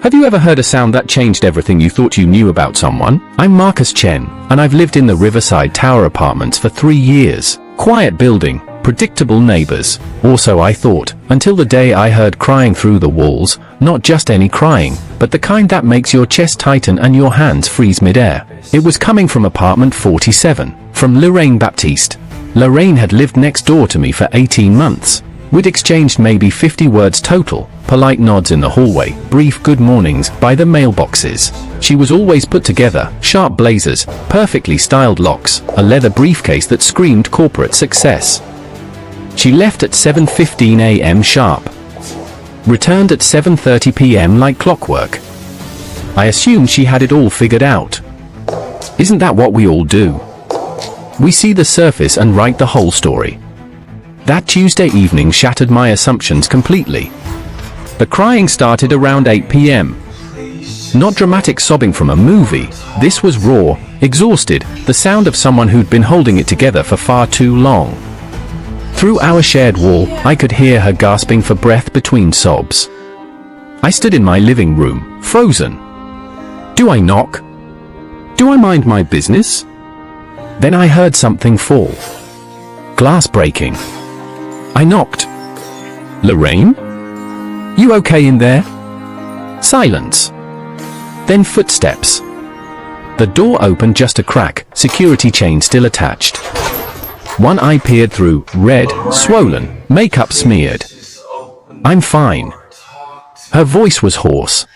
Have you ever heard a sound that changed everything you thought you knew about someone? I'm Marcus Chen, and I've lived in the Riverside Tower apartments for 3 years. Quiet building, predictable neighbors. Or so I thought, until the day I heard crying through the walls, not just any crying, but the kind that makes your chest tighten and your hands freeze mid-air. It was coming from apartment 47, from Lorraine Baptiste. Lorraine had lived next door to me for 18 months. We'd exchanged maybe 50 words total, polite nods in the hallway, brief good mornings by the mailboxes. She was always put together, sharp blazers, perfectly styled locks, a leather briefcase that screamed corporate success. She left at 7:15 a.m. sharp. Returned at 7:30 p.m. like clockwork. I assumed she had it all figured out. Isn't that what we all do? We see the surface and write the whole story. That Tuesday evening shattered my assumptions completely. The crying started around 8 p.m. Not dramatic sobbing from a movie, this was raw, exhausted, the sound of someone who'd been holding it together for far too long. Through our shared wall, I could hear her gasping for breath between sobs. I stood in my living room, frozen. Do I knock? Do I mind my business? Then I heard something fall. Glass breaking. I knocked. Lorraine? You okay in there? Silence. Then footsteps. The door opened just a crack, security chain still attached. One eye peered through, red, swollen, makeup smeared. I'm fine. Her voice was hoarse.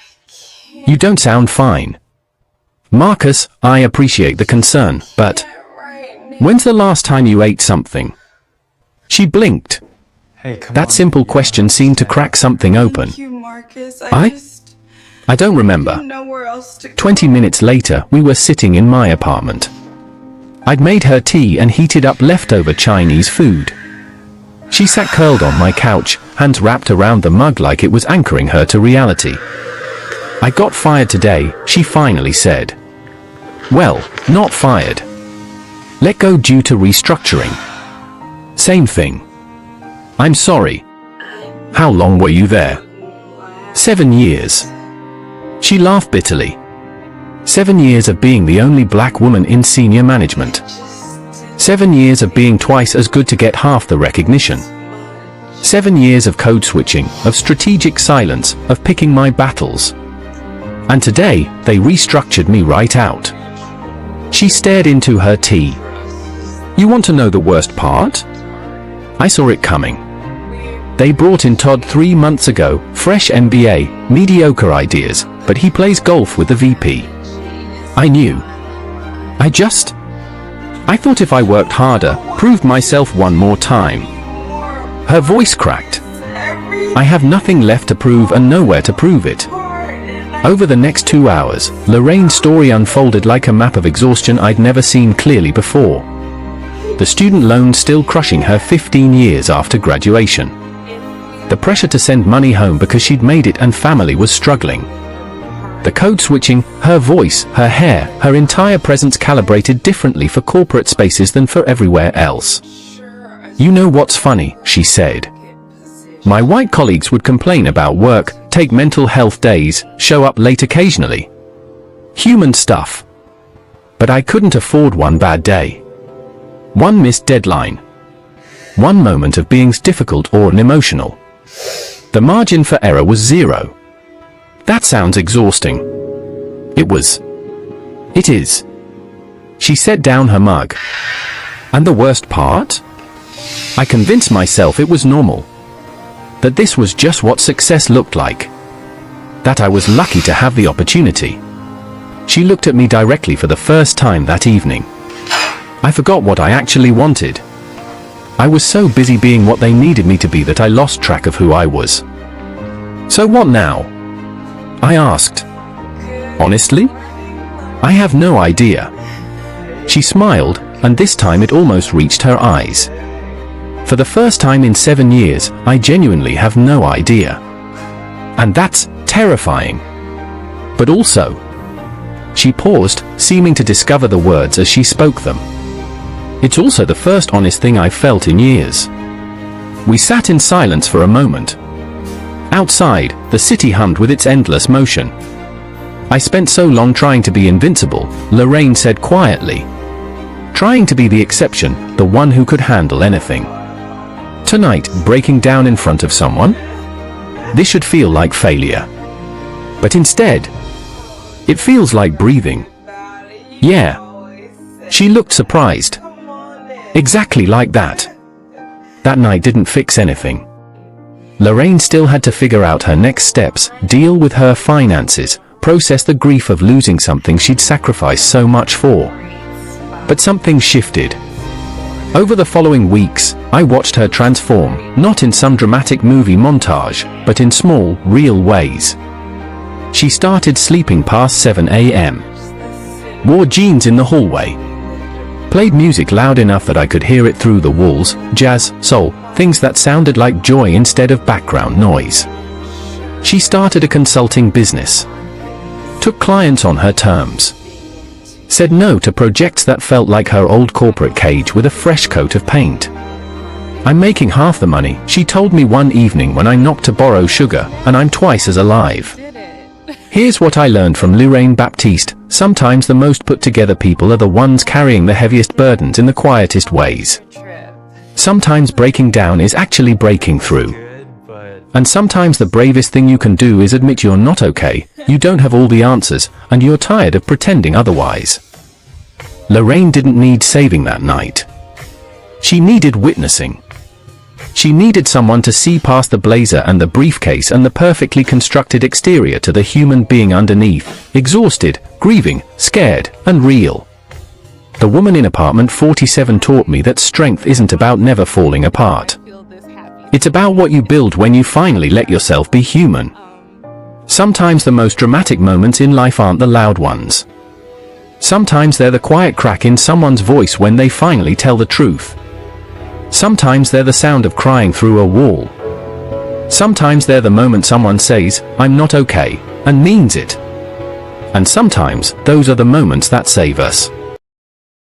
You don't sound fine. Marcus, I appreciate the concern, but when's the last time you ate something? She blinked. That simple question seemed to crack something open. Thank you, Marcus. I don't remember. 20 minutes later, we were sitting in my apartment. I'd made her tea and heated up leftover Chinese food. She sat curled on my couch, hands wrapped around the mug like it was anchoring her to reality. I got fired today, she finally said. Well, not fired. Let go due to restructuring. Same thing. I'm sorry. How long were you there? 7 years. She laughed bitterly. 7 years of being the only black woman in senior management. 7 years of being twice as good to get half the recognition. 7 years of code switching, of strategic silence, of picking my battles. And today, they restructured me right out. She stared into her tea. You want to know the worst part? I saw it coming. They brought in Todd 3 months ago, fresh MBA, mediocre ideas, but he plays golf with the VP. I knew. I thought if I worked harder, proved myself one more time. Her voice cracked. I have nothing left to prove and nowhere to prove it. Over the next 2 hours, Lorraine's story unfolded like a map of exhaustion I'd never seen clearly before. The student loan still crushing her 15 years after graduation. The pressure to send money home because she'd made it and family was struggling. The code switching, her voice, her hair, her entire presence calibrated differently for corporate spaces than for everywhere else. You know what's funny, she said. My white colleagues would complain about work, take mental health days, show up late occasionally. Human stuff. But I couldn't afford one bad day. One missed deadline. One moment of being difficult or unemotional. The margin for error was 0. That sounds exhausting. It is. She set down her mug. And the worst part? I convinced myself it was normal. That this was just what success looked like. That I was lucky to have the opportunity. She looked at me directly for the first time that evening. I forgot what I actually wanted. I was so busy being what they needed me to be that I lost track of who I was. So what now? I asked. Honestly? I have no idea. She smiled, and this time it almost reached her eyes. For the first time in 7 years, I genuinely have no idea. And that's terrifying. But also... She paused, seeming to discover the words as she spoke them. It's also the first honest thing I've felt in years. We sat in silence for a moment. Outside, the city hummed with its endless motion. "I spent so long trying to be invincible," Lorraine said quietly. "Trying to be the exception, the one who could handle anything. Tonight, breaking down in front of someone? This should feel like failure. But instead, it feels like breathing." "Yeah." She looked surprised. "Exactly like that." That night didn't fix anything. Lorraine still had to figure out her next steps, deal with her finances, process the grief of losing something she'd sacrificed so much for. But something shifted. Over the following weeks, I watched her transform, not in some dramatic movie montage, but in small, real ways. She started sleeping past 7 a.m. Wore jeans in the hallway. Played music loud enough that I could hear it through the walls, jazz, soul, things that sounded like joy instead of background noise. She started a consulting business. Took clients on her terms. Said no to projects that felt like her old corporate cage with a fresh coat of paint. "I'm making half the money," she told me one evening when I knocked to borrow sugar, "and I'm twice as alive." Here's what I learned from Lorraine Baptiste: sometimes the most put together people are the ones carrying the heaviest burdens in the quietest ways. Sometimes breaking down is actually breaking through. And sometimes the bravest thing you can do is admit you're not okay, you don't have all the answers, and you're tired of pretending otherwise. Lorraine didn't need saving that night. She needed witnessing. She needed someone to see past the blazer and the briefcase and the perfectly constructed exterior to the human being underneath, exhausted, grieving, scared, and real. The woman in apartment 47 taught me that strength isn't about never falling apart. It's about what you build when you finally let yourself be human. Sometimes the most dramatic moments in life aren't the loud ones. Sometimes they're the quiet crack in someone's voice when they finally tell the truth. Sometimes they're the sound of crying through a wall. Sometimes they're the moment someone says, "I'm not okay," and means it. And sometimes, those are the moments that save us.